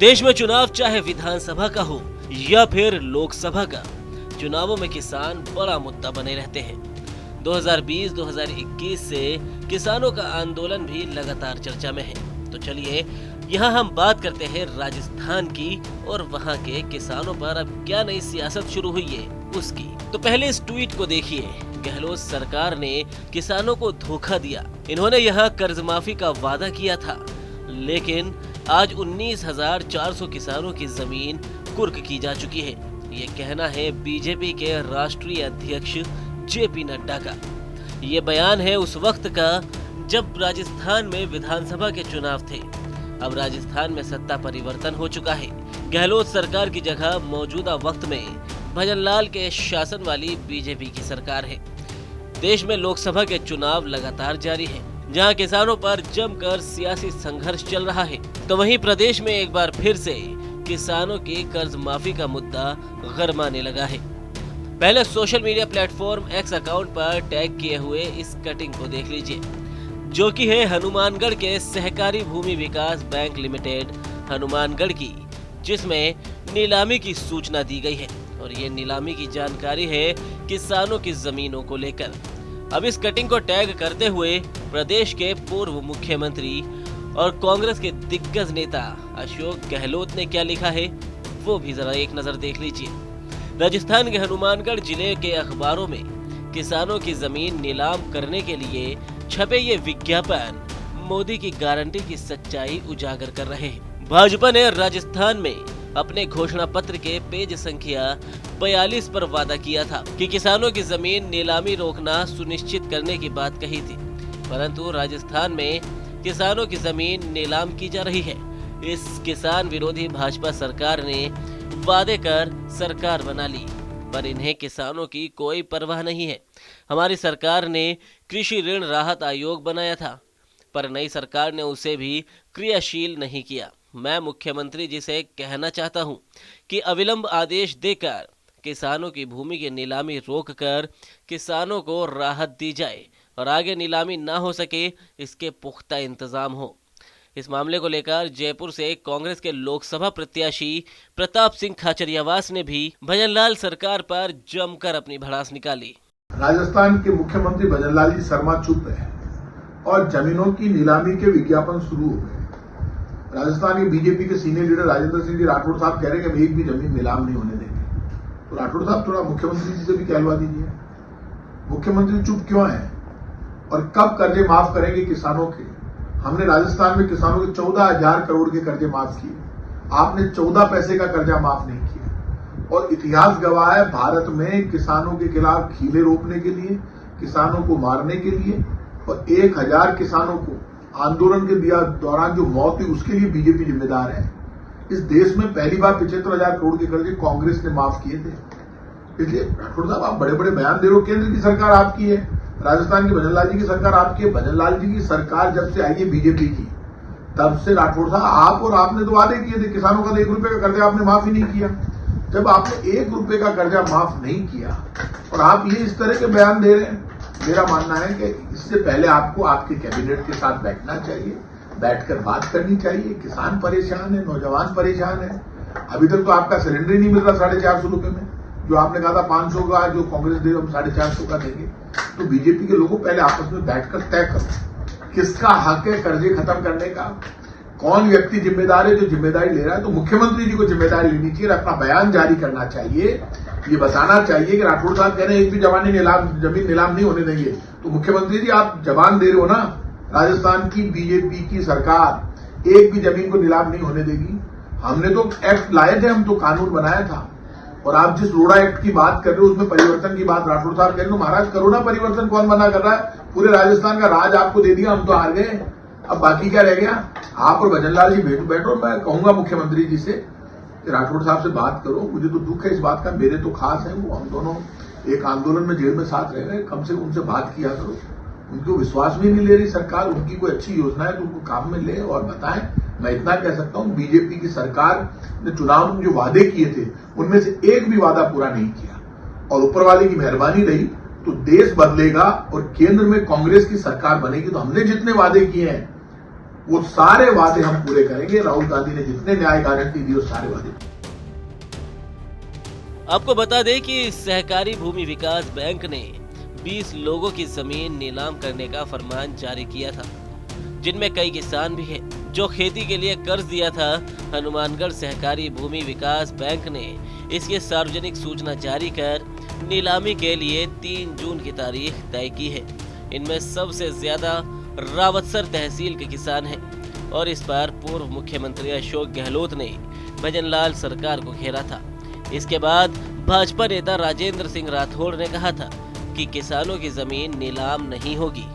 देश में चुनाव चाहे विधानसभा का हो या फिर लोकसभा का, चुनावों में किसान बड़ा मुद्दा बने रहते हैं। 2020-2021 से किसानों का आंदोलन भी लगातार चर्चा में है। तो चलिए यहाँ हम बात करते हैं राजस्थान की और वहाँ के किसानों पर अब क्या नई सियासत शुरू हुई है उसकी। तो पहले इस ट्वीट को देखिए। गहलोत सरकार ने किसानों को धोखा दिया। इन्होंने यहाँ कर्ज माफी का वादा किया था, लेकिन आज 19,400 किसानों की जमीन कुर्क की जा चुकी है। ये कहना है बीजेपी के राष्ट्रीय अध्यक्ष जेपी नड्डा का। ये बयान है उस वक्त का जब राजस्थान में विधानसभा के चुनाव थे। अब राजस्थान में सत्ता परिवर्तन हो चुका है। गहलोत सरकार की जगह मौजूदा वक्त में भजनलाल के शासन वाली बीजेपी की सरकार है। देश में लोकसभा के चुनाव लगातार जारी हैं, जहां किसानों पर जमकर सियासी संघर्ष चल रहा है, तो वहीं प्रदेश में एक बार फिर से किसानों की कर्ज माफी का मुद्दा गरमाने लगा है। पहले social media platform x account पर टैग किए हुए इस कटिंग को देख लीजिए, जो कि है हनुमानगढ़ के सहकारी भूमि विकास बैंक लिमिटेड हनुमानगढ़ की, जिसमें नीलामी की सूचना दी गई है। और ये नीलामी की जानकारी है किसानों की जमीनों को लेकर। अब इस कटिंग को टैग करते हुए प्रदेश के पूर्व मुख्यमंत्री और कांग्रेस के दिग्गज नेता अशोक गहलोत ने क्या लिखा है वो भी जरा एक नजर देख लीजिए। राजस्थान के हनुमानगढ़ जिले के अखबारों में किसानों की जमीन नीलाम करने के लिए छपे ये विज्ञापन मोदी की गारंटी की सच्चाई उजागर कर रहे हैं। भाजपा ने राजस्थान में अपने घोषणा पत्र के पेज संख्या 42 पर वादा किया था कि किसानों की जमीन नीलामी रोकना सुनिश्चित करने की बात कही थी, परंतु राजस्थान में किसानों की जमीन नीलाम की जा रही है। इस किसान विरोधी भाजपा सरकार ने वादे कर सरकार बना ली, पर इन्हें किसानों की कोई परवाह नहीं है। हमारी सरकार ने कृषि ऋण राहत आयोग बनाया था, पर नई सरकार ने उसे भी क्रियाशील नहीं किया। मैं मुख्यमंत्री जी से कहना चाहता हूं कि अविलंब आदेश देकर किसानों की भूमि की नीलामी रोककर किसानों को राहत दी जाए और आगे नीलामी ना हो सके इसके पुख्ता इंतजाम हो। इस मामले को लेकर जयपुर से कांग्रेस के लोकसभा प्रत्याशी प्रताप सिंह खाचरियावास ने भी भजनलाल सरकार पर जमकर अपनी भड़ास निकाली। राजस्थान के मुख्यमंत्री भजनलाल जी शर्मा चुप है और जमीनों की नीलामी के विज्ञापन शुरू हो गए। राजस्थान के बीजेपी के सीनियर लीडर राजेंद्र सिंह जी राठौड़ साहब कह रहे हैं कि हम एक भी जमीन नीलाम नहीं होने देंगे। तो राठौड़ साहब थोड़ा मुख्यमंत्री जी से भी कहलवा दीजिए, मुख्यमंत्री चुप क्यों है और कब कर्जे माफ करेंगे किसानों के? हमने राजस्थान में किसानों के 14,000 करोड़ के कर्जे माफ किए, आपने 14 पैसे का कर्जा माफ नहीं किया। और इतिहास गवाह है, भारत में किसानों के खिलाफ खीले रोपने के लिए, किसानों को मारने के लिए और 1,000 किसानों को आंदोलन के दौरान जो मौत हुई उसके लिए बीजेपी जिम्मेदार है। इस देश में पहली बार 75,000 करोड़ के कर्जे कांग्रेस ने माफ किए थे। इसलिए राठौड़ साहब आप बड़े बड़े बयान दे रहे हो, केंद्र की सरकार आपकी है, राजस्थान की भजनलाल जी की सरकार आपकी है। भजनलाल जी की सरकार जब से आई है बीजेपी की, तब से राठौड़ साहब आप और आपने तो वादे किए थे किसानों का 1 रुपए का कर्जा आपने माफ ही नहीं किया। जब आपने 1 रुपए का कर्जा माफ नहीं किया और आप ये इस तरह के बयान दे रहे हैं, मेरा मानना है कि इससे पहले आपको आपके कैबिनेट के साथ बैठना चाहिए, बैठकर बात करनी चाहिए। किसान परेशान है, नौजवान परेशान है। अभी तक तो आपका सिलेंडर ही नहीं मिल रहा 450 रुपए में, जो आपने कहा था 500 का, जो कांग्रेस दे हम 450 का देंगे। तो बीजेपी के लोगों पहले आपस में बैठकर तय करो किसका हक है कर्जे खत्म करने का, कौन व्यक्ति जिम्मेदार है, जो जिम्मेदारी ले रहा है। तो मुख्यमंत्री जी को जिम्मेदारी लेनी चाहिए, अपना बयान जारी करना चाहिए, ये बताना चाहिए कि राठौड़ साहब कह रहे हैं एक भी जमीन नीलाम नहीं होने देंगे। तो मुख्यमंत्री जी आप जबान दे रहे हो ना, राजस्थान की बीजेपी की सरकार एक भी जमीन को नीलाम नहीं होने देगी। हमने तो एक्ट लाए थे, हम तो कानून बनाया था। और आप जिस रोड़ा एक्ट की बात कर रहे हो उसमें परिवर्तन की बात राठौड़ साहब कह रहे हो, महाराज करो ना परिवर्तन, कौन मना कर रहा है? पूरे राजस्थान का राज आपको दे दिया, हम तो हार गए, अब बाकी क्या रह गया? आप और भजनलाल जी बैठो। मैं कहूंगा मुख्यमंत्री जी से कि राठौड़ साहब से बात करो। मुझे तो दुख है इस बात का, मेरे तो खास है वो, हम दोनों एक आंदोलन में जेल में साथ रह गए, कम से कम उनसे बात किया करो। उनको विश्वास में नहीं ले रही सरकार, उनकी कोई अच्छी योजना है तो उनको काम में ले और बताएं। मैं इतना कह सकता हूं बीजेपी की सरकार ने चुनाव में जो वादे किए थे उनमें से एक भी वादा पूरा नहीं किया, और ऊपर वाले की मेहरबानी रही तो देश बदलेगा और केंद्र में कांग्रेस की सरकार बनेगी। तो हमने जितने वादे किए हैं वो सारे वादे हम पूरे करेंगे। राहुल गांधी ने जितने न्याय गारंटी दी, वो सारे वादे। आपको बता दें कि सहकारी भूमि विकास बैंक ने 20 लोगों की जमीन नीलाम करने का फरमान जारी किया था, जिनमें कई किसान भी हैं जो खेती के लिए कर्ज दिया था। हनुमानगढ़ सहकारी भूमि विकास बैंक ने इसकी सार्वजनिक सूचना जारी कर नीलामी के लिए 3 जून की तारीख तय की है। इनमें सबसे ज्यादा रावतसर तहसील के किसान हैं और इस बार पूर्व मुख्यमंत्री अशोक गहलोत ने भजनलाल सरकार को घेरा था। इसके बाद भाजपा नेता राजेंद्र सिंह राठौड़ ने कहा था कि किसानों की जमीन नीलाम नहीं होगी।